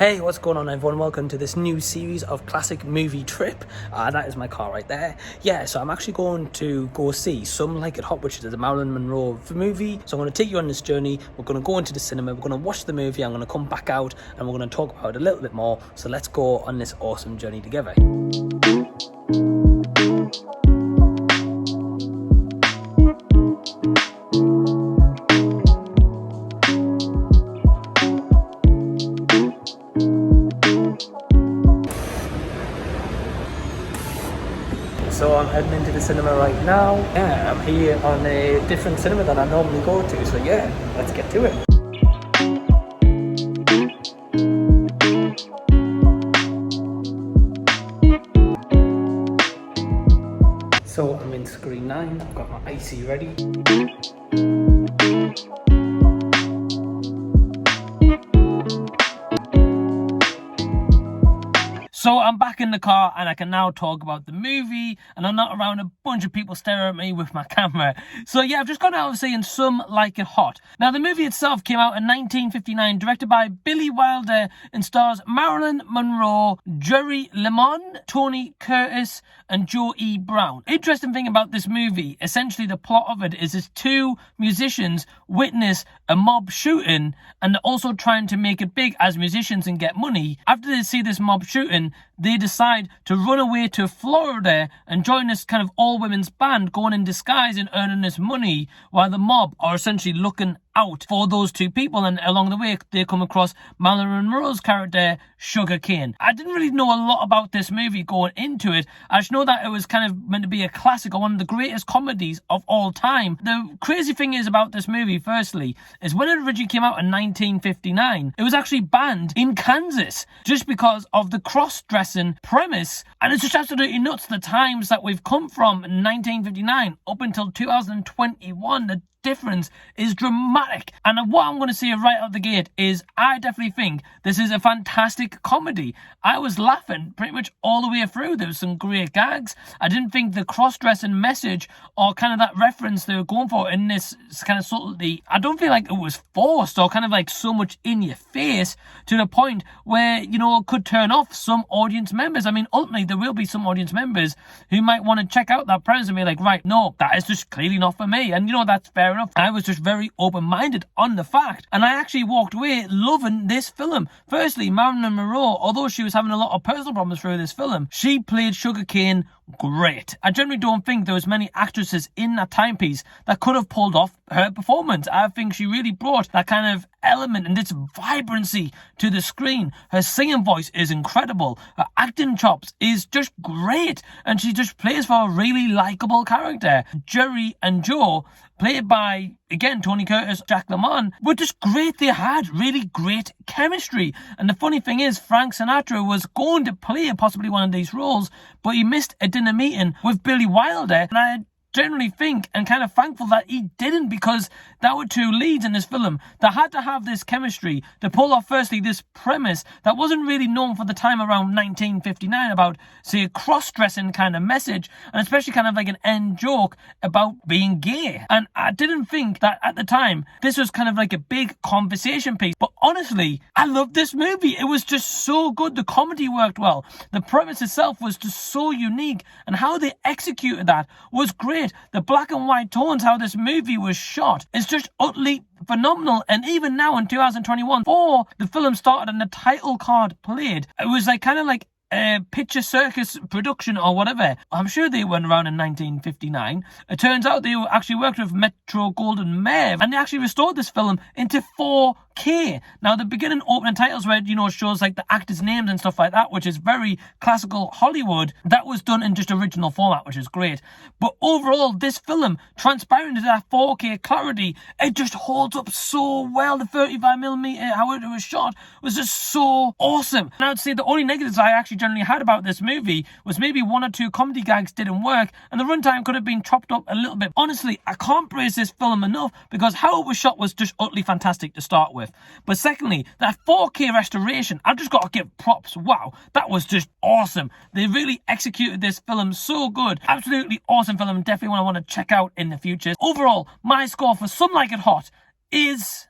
Hey, what's going on everyone? Welcome to this new series of classic movie trip. That is my car right there. Yeah, so I'm actually going to go see Some Like It Hot, which is the Marilyn Monroe movie. So I'm going to take you on this journey. We're going to go into the cinema, we're going to watch the movie, I'm going to come back out and we're going to talk about it a little bit more. So let's go on this awesome journey together. So I'm heading into the cinema right now. Yeah, I'm here on a different cinema than I normally go to. So yeah, let's get to it. So I'm in screen 9. I've got my icy ready. So I'm back in the car and I can now talk about the movie and I'm not around a bunch of people staring at me with my camera. So yeah, I've just gone out of seeing Some Like It Hot. Now the movie itself came out in 1959, directed by Billy Wilder and stars Marilyn Monroe, Jerry Lemmon, Tony Curtis and Joe E. Brown. Interesting thing about this movie, essentially the plot of it is two musicians witness a mob shooting and they're also trying to make it big as musicians and get money. After they see this mob shooting, they decide to run away to Florida and join this kind of all-women's band going in disguise and earning this money while the mob are essentially looking out for those two people, and along the way they come across Marilyn Monroe's character Sugar Cane. I didn't really know a lot about this movie going into it. I just know that it was kind of meant to be a classic or one of the greatest comedies of all time. The crazy thing is about this movie, firstly, is when it originally came out in 1959, it was actually banned in Kansas just because of the cross-dressing premise, and it's just absolutely nuts the times that we've come from in 1959 up until 2021. The difference is dramatic, and what I'm going to say right out the gate is I definitely think this is a fantastic comedy. I was laughing pretty much all the way through. There was some great gags. I didn't think the cross-dressing message or kind of that reference they were going for in this kind of subtlety, I don't feel like it was forced or kind of like so much in your face to the point where, you know, it could turn off some audience members. I mean, ultimately there will be some audience members who might want to check out that premise and be like, right, no, that is just clearly not for me, and you know, that's fair enough. I was just very open-minded on the fact, and I actually walked away loving this film. Firstly, Marilyn Monroe, although she was having a lot of personal problems through this film, she played Sugar Cane great. I generally don't think there was many actresses in that timepiece that could have pulled off her performance. I think she really brought that kind of element and this vibrancy to the screen. Her singing voice is incredible. Her acting chops is just great, and she just plays for a really likable character. Jerry and Joe, played by, again, Tony Curtis, Jack Lemmon, were just great. They had really great chemistry. And the funny thing is, Frank Sinatra was going to play possibly one of these roles, but he missed a dinner meeting with Billy Wilder, and I generally think and kind of thankful that he didn't, because there were two leads in this film that had to have this chemistry to pull off, firstly, this premise that wasn't really known for the time around 1959 about, say, a cross-dressing kind of message, and especially kind of like an end joke about being gay. And I didn't think that at the time this was kind of like a big conversation piece, but honestly, I loved this movie. It was just so good. The comedy worked well. The premise itself was just so unique, and how they executed that was great. The black and white tones, how this movie was shot, is just utterly phenomenal. And even now in 2021, before the film started and the title card played, it was like kind of like a picture circus production or whatever. I'm sure they went around in 1959. It turns out they actually worked with Metro-Goldwyn-Mayer, and they actually restored this film into 4K. Now, the beginning opening titles where, you know, shows like the actors' names and stuff like that, which is very classical Hollywood, that was done in just original format, which is great. But overall, this film, transparent to that 4K clarity, it just holds up so well. The 35mm, how it was shot, was just so awesome. And I would say the only negatives I actually generally had about this movie was maybe one or two comedy gags didn't work, and the runtime could have been chopped up a little bit. Honestly, I can't praise this film enough because how it was shot was just utterly fantastic to start with. But secondly, that 4K restoration, I've just got to give props. Wow, that was just awesome. They really executed this film so good. Absolutely awesome film. Definitely one I want to check out in the future. Overall, my score for Some Like It Hot is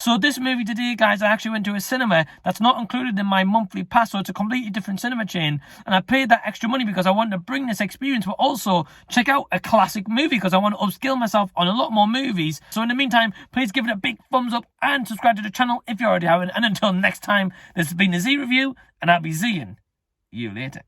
So this movie today, guys, I actually went to a cinema that's not included in my monthly pass, so it's a completely different cinema chain, and I paid that extra money because I wanted to bring this experience, but also check out a classic movie because I want to upskill myself on a lot more movies. So in the meantime, please give it a big thumbs up and subscribe to the channel if you already haven't. And until next time, this has been a Z Review, and I'll be seeing you later.